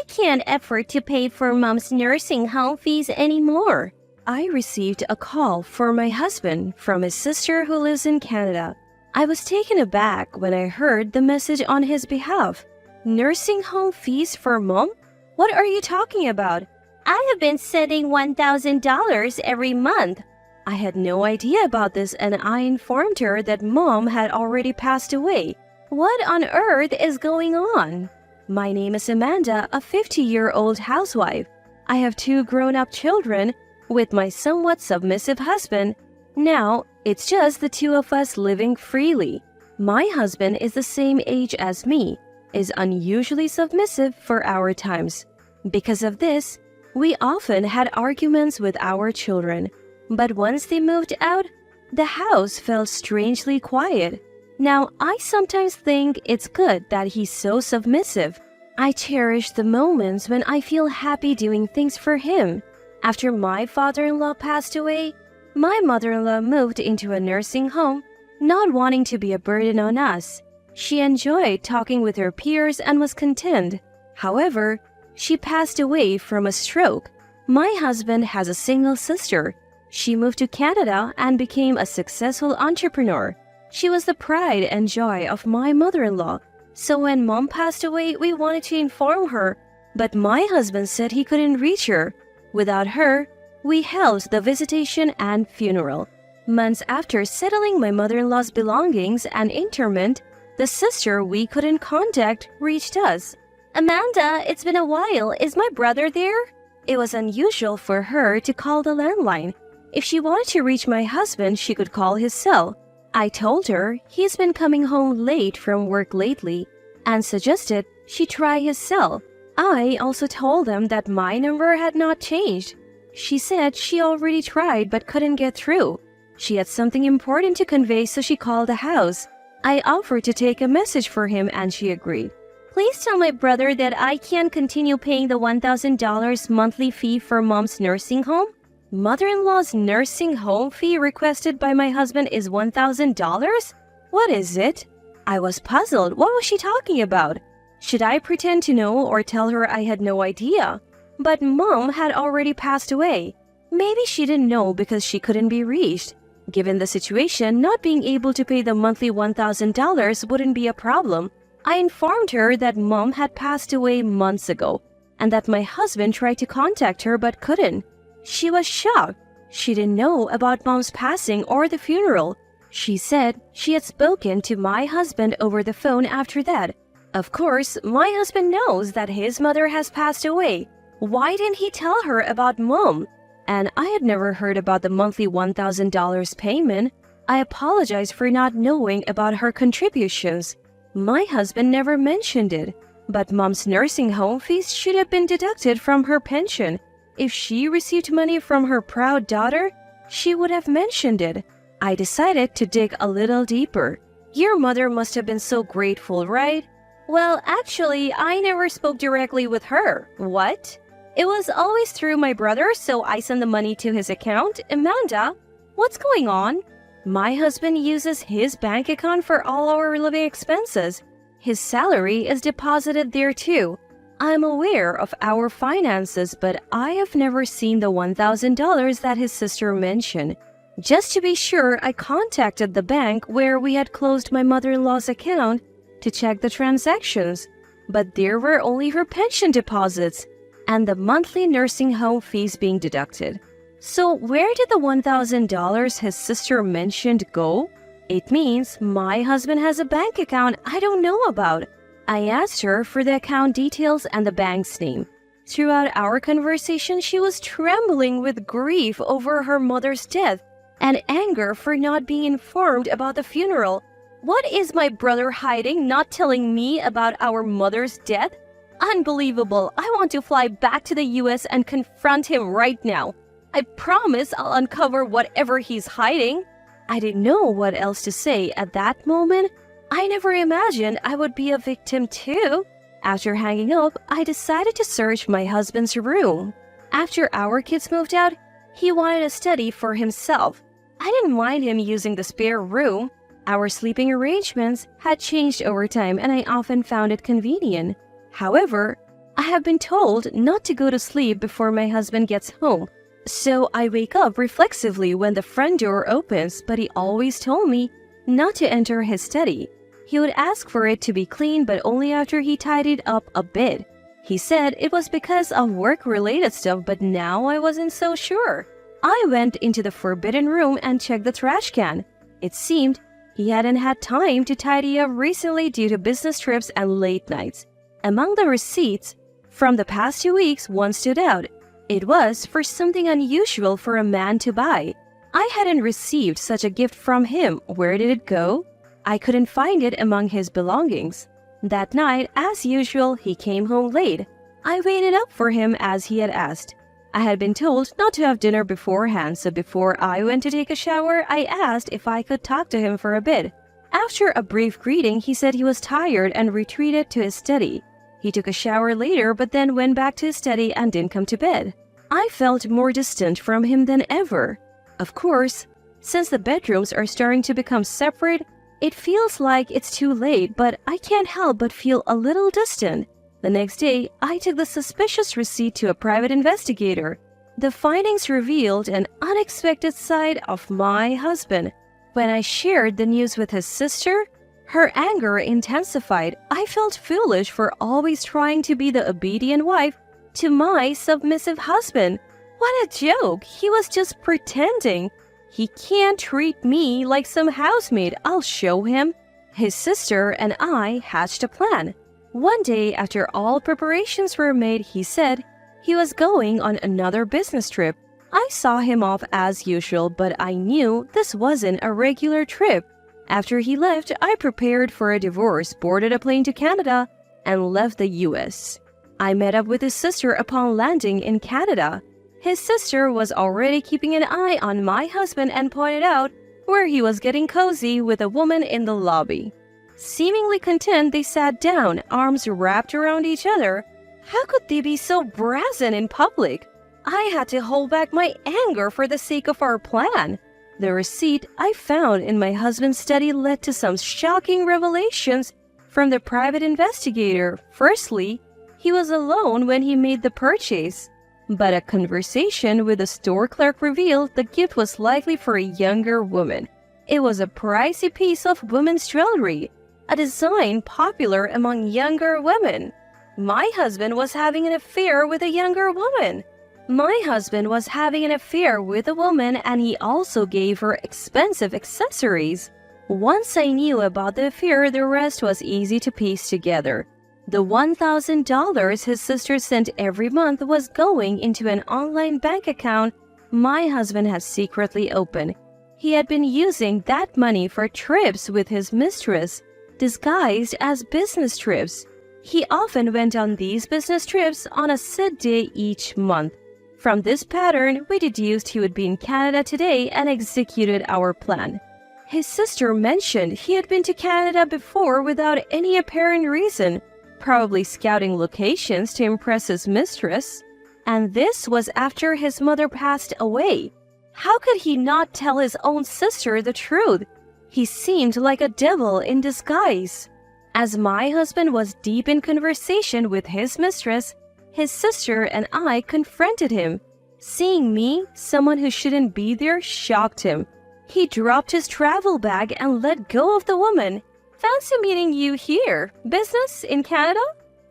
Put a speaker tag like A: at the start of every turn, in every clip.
A: I can't afford to pay for mom's nursing home fees anymore. I received a call for my husband from his sister who lives in Canada. I was taken aback when I heard the message on his behalf. Nursing home fees for mom? What are you talking about? I have been sending $1,000 every month. I had no idea about this and I informed her that mom had already passed away. What on earth is going on? My name is Amanda, a 50-year-old housewife. I have 2 grown-up children with my somewhat submissive husband. Now, it's just the 2 of us living freely. My husband is the same age as me, is unusually submissive for our times. Because of this, we often had arguments with our children. But once they moved out, the house felt strangely quiet. Now, I sometimes think it's good that he's so submissive. I cherish the moments when I feel happy doing things for him. After my father-in-law passed away, my mother-in-law moved into a nursing home, not wanting to be a burden on us. She enjoyed talking with her peers and was content. However, she passed away from a stroke. My husband has a single sister. She moved to Canada and became a successful entrepreneur. She was the pride and joy of my mother-in-law. So when mom passed away, we wanted to inform her, but my husband said he couldn't reach her. Without her, we held the visitation and funeral. Months after settling my mother-in-law's belongings and interment, the sister we couldn't contact reached us. Amanda, it's been a while. Is my brother there? It was unusual for her to call the landline. If she wanted to reach my husband, she could call his cell. I told her he's been coming home late from work lately and suggested she try his cell. I also told them that my number had not changed. She said she already tried but couldn't get through. She had something important to convey, so she called the house. I offered to take a message for him and she agreed. Please tell my brother that I can't continue paying the $1,000 monthly fee for mom's nursing home. Mother-in-law's nursing home fee requested by my husband is $1,000? What is it? I was puzzled. What was she talking about? Should I pretend to know or tell her I had no idea? But mom had already passed away. Maybe she didn't know because she couldn't be reached. Given the situation, not being able to pay the monthly $1,000 wouldn't be a problem. I informed her that mom had passed away months ago and that my husband tried to contact her but couldn't. She was shocked. She didn't know about mom's passing or the funeral. She said she had spoken to my husband over the phone after that. Of course, my husband knows that his mother has passed away. Why didn't he tell her about mom? And I had never heard about the monthly $1,000 payment. I apologized for not knowing about her contributions. My husband never mentioned it, but mom's nursing home fees should have been deducted from her pension. If she received money from her proud daughter, she would have mentioned it. I decided to dig a little deeper. Your mother must have been so grateful, right? Well, actually, I never spoke directly with her. What? It was always through my brother, so I sent the money to his account. Amanda, what's going on? My husband uses his bank account for all our living expenses. His salary is deposited there too. I'm aware of our finances, but I have never seen the $1,000 that his sister mentioned. Just to be sure, I contacted the bank where we had closed my mother-in-law's account to check the transactions, but there were only her pension deposits and the monthly nursing home fees being deducted. So where did the $1,000 his sister mentioned go? It means my husband has a bank account I don't know about. I asked her for the account details and the bank's name. Throughout our conversation, she was trembling with grief over her mother's death and anger for not being informed about the funeral. What is my brother hiding, not telling me about our mother's death? Unbelievable. I want to fly back to the US and confront him right now. I promise I'll uncover whatever he's hiding. I didn't know what else to say at that moment. I never imagined I would be a victim too. After hanging up, I decided to search my husband's room. After our kids moved out, he wanted a study for himself. I didn't mind him using the spare room. Our sleeping arrangements had changed over time and I often found it convenient. However, I have been told not to go to sleep before my husband gets home, so I wake up reflexively when the front door opens, but he always told me not to enter his study. He would ask for it to be clean, but only after he tidied up a bit. He said it was because of work-related stuff, but now I wasn't so sure. I went into the forbidden room and checked the trash can. It seemed he hadn't had time to tidy up recently due to business trips and late nights. Among the receipts from the past 2 weeks, one stood out. It was for something unusual for a man to buy. I hadn't received such a gift from him. Where did it go? I couldn't find it among his belongings. That night, as usual, he came home late. I waited up for him as he had asked. I had been told not to have dinner beforehand, so before I went to take a shower, I asked if I could talk to him for a bit. After a brief greeting, he said he was tired and retreated to his study. He took a shower later, but then went back to his study and didn't come to bed. I felt more distant from him than ever. Of course, since the bedrooms are starting to become separate, it feels like it's too late, but I can't help but feel a little distant. The next day, I took the suspicious receipt to a private investigator. The findings revealed an unexpected side of my husband. When I shared the news with his sister, her anger intensified. I felt foolish for always trying to be the obedient wife to my submissive husband. What a joke! He was just pretending. He can't treat me like some housemaid. I'll show him. His sister and I hatched a plan. One day, after all preparations were made, he said he was going on another business trip. I saw him off as usual, but I knew this wasn't a regular trip. After he left, I prepared for a divorce, boarded a plane to Canada, and left the US. I met up with his sister upon landing in Canada. His sister was already keeping an eye on my husband and pointed out where he was getting cozy with a woman in the lobby. Seemingly content, they sat down, arms wrapped around each other. How could they be so brazen in public? I had to hold back my anger for the sake of our plan. The receipt I found in my husband's study led to some shocking revelations from the private investigator. Firstly, he was alone when he made the purchase, but a conversation with the store clerk revealed the gift was likely for a younger woman. It was a pricey piece of women's jewelry, a design popular among younger women. My husband was having an affair with a younger woman. My husband was having an affair with a woman, and he also gave her expensive accessories. Once I knew about the affair, the rest was easy to piece together. The $1,000 his sister sent every month was going into an online bank account my husband had secretly opened. He had been using that money for trips with his mistress, disguised as business trips. He often went on these business trips on a set day each month. From this pattern, we deduced he would be in Canada today and executed our plan. His sister mentioned he had been to Canada before without any apparent reason, probably scouting locations to impress his mistress. And this was after his mother passed away. How could he not tell his own sister the truth? He seemed like a devil in disguise. As my husband was deep in conversation with his mistress, his sister and I confronted him. Seeing me, someone who shouldn't be there, shocked him. He dropped his travel bag and let go of the woman. Fancy meeting you here. Business in Canada?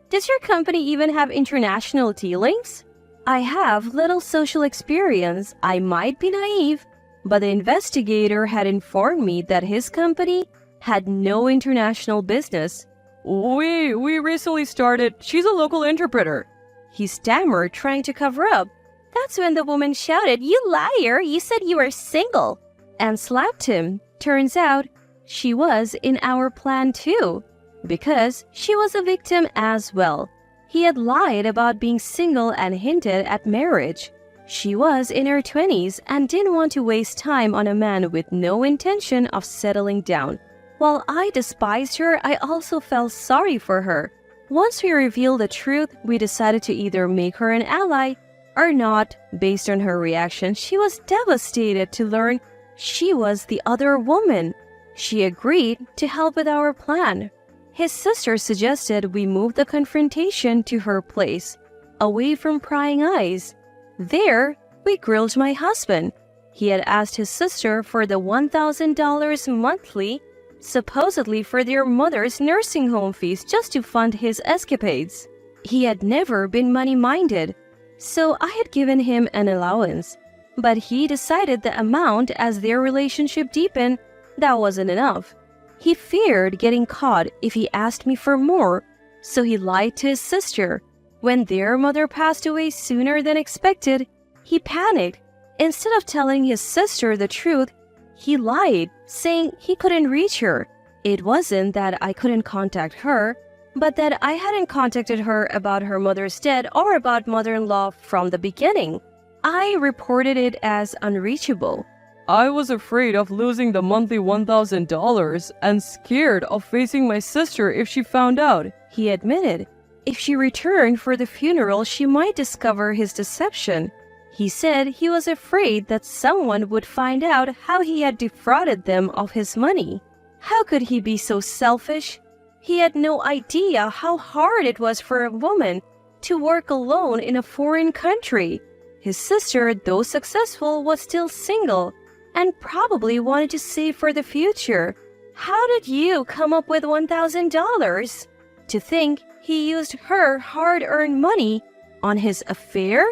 A: Does your company even have international dealings? I have little social experience. I might be naive, but the investigator had informed me that his company had no international business. We recently started. She's a local interpreter. He stammered, trying to cover up. That's when the woman shouted, "You liar! You said you were single!" and slapped him. Turns out, she was in our plan too, because she was a victim as well. He had lied about being single and hinted at marriage. She was in her 20s and didn't want to waste time on a man with no intention of settling down. While I despised her, I also felt sorry for her. Once we revealed the truth, we decided to either make her an ally or not. Based on her reaction, she was devastated to learn she was the other woman. She agreed to help with our plan. His sister suggested we move the confrontation to her place, away from prying eyes. There, we grilled my husband. He had asked his sister for the $1,000 monthly, supposedly for their mother's nursing home fees, just to fund his escapades. He had never been money-minded, so I had given him an allowance. But he decided the amount as their relationship deepened, that wasn't enough. He feared getting caught if he asked me for more, so he lied to his sister. When their mother passed away sooner than expected, he panicked. Instead of telling his sister the truth, he lied, saying he couldn't reach her. It wasn't that I couldn't contact her, but that I hadn't contacted her about her mother's death or about mother-in-law from the beginning. I reported it as unreachable.
B: I was afraid of losing the monthly $1,000 and scared of facing my sister if she found out,
A: he admitted. If she returned for the funeral, she might discover his deception. He said he was afraid that someone would find out how he had defrauded them of his money. How could he be so selfish? He had no idea how hard it was for a woman to work alone in a foreign country. His sister, though successful, was still single and probably wanted to save for the future. How did you come up with $1,000? To think he used her hard-earned money on his affair?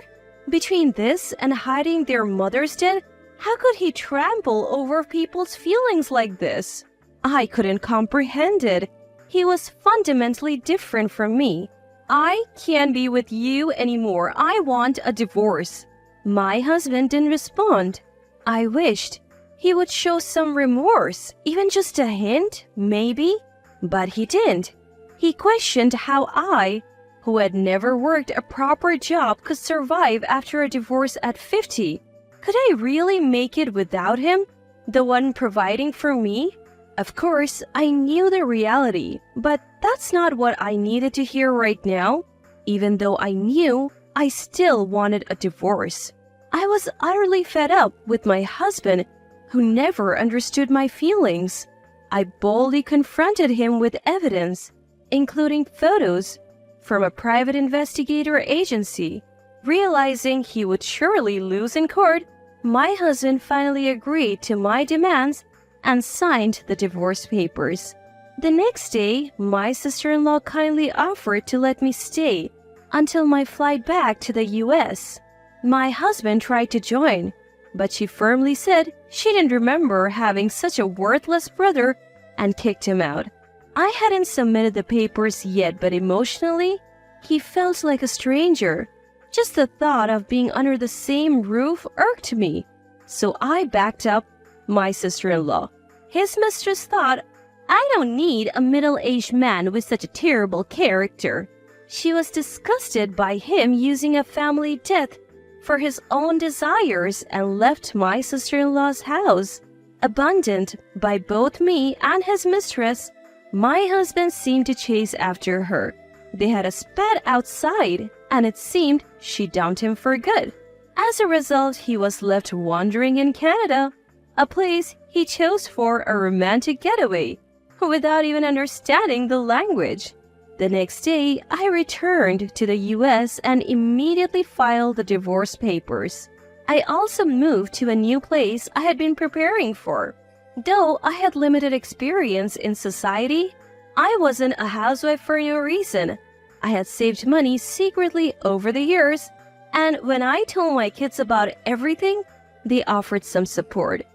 A: Between this and hiding their mother's death, how could he trample over people's feelings like this? I couldn't comprehend it. He was fundamentally different from me. I can't be with you anymore. I want a divorce. My husband didn't respond. I wished he would show some remorse, even just a hint, maybe. But he didn't. He questioned how I, who had never worked a proper job, could survive after a divorce at 50. Could I really make it without him, the one providing for me? Of course, I knew the reality, but that's not what I needed to hear right now. Even though I knew, I still wanted a divorce. I was utterly fed up with my husband, who never understood my feelings. I boldly confronted him with evidence, including photos from a private investigator agency. Realizing he would surely lose in court, my husband finally agreed to my demands and signed the divorce papers. The next day, my sister-in-law kindly offered to let me stay until my flight back to the US. My husband tried to join, but she firmly said she didn't remember having such a worthless brother and kicked him out. I hadn't submitted the papers yet, but emotionally, he felt like a stranger. Just the thought of being under the same roof irked me, so I backed up my sister-in-law. His mistress thought, I don't need a middle-aged man with such a terrible character. She was disgusted by him using a family death for his own desires and left my sister-in-law's house. Abandoned by both me and his mistress, my husband seemed to chase after her. They had a spat outside, and it seemed she dumped him for good. As a result, he was left wandering in Canada, a place he chose for a romantic getaway, without even understanding the language. The next day, I returned to the US and immediately filed the divorce papers. I also moved to a new place I had been preparing for. Though I had limited experience in society, I wasn't a housewife for no reason. I had saved money secretly over the years, and when I told my kids about everything, they offered some support.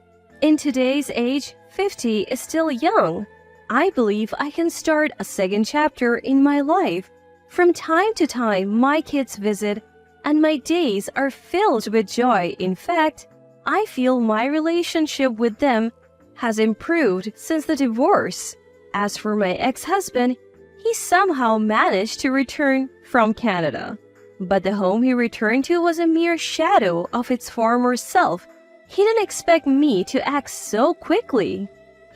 A: In today's age, 50 is still young. I believe I can start a second chapter in my life. From time to time, my kids visit, and my days are filled with joy. In fact, I feel my relationship with them has improved since the divorce. As for my ex-husband, he somehow managed to return from Canada. But the home he returned to was a mere shadow of its former self. He didn't expect me to act so quickly.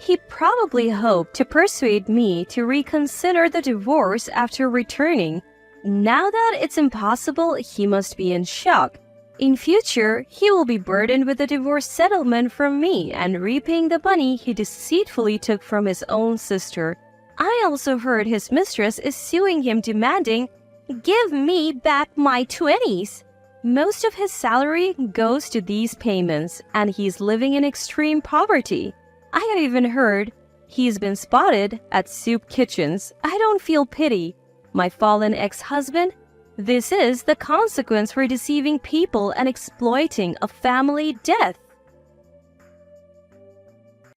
A: He probably hoped to persuade me to reconsider the divorce after returning. Now that it's impossible, he must be in shock. In future, he will be burdened with a divorce settlement from me and repaying the money he deceitfully took from his own sister. I also heard his mistress is suing him demanding, "Give me back my 20s." Most of his salary goes to these payments, and he's living in extreme poverty. I have even heard he's been spotted at soup kitchens. I don't feel pity. My fallen ex-husband? This is the consequence for deceiving people and exploiting a family death.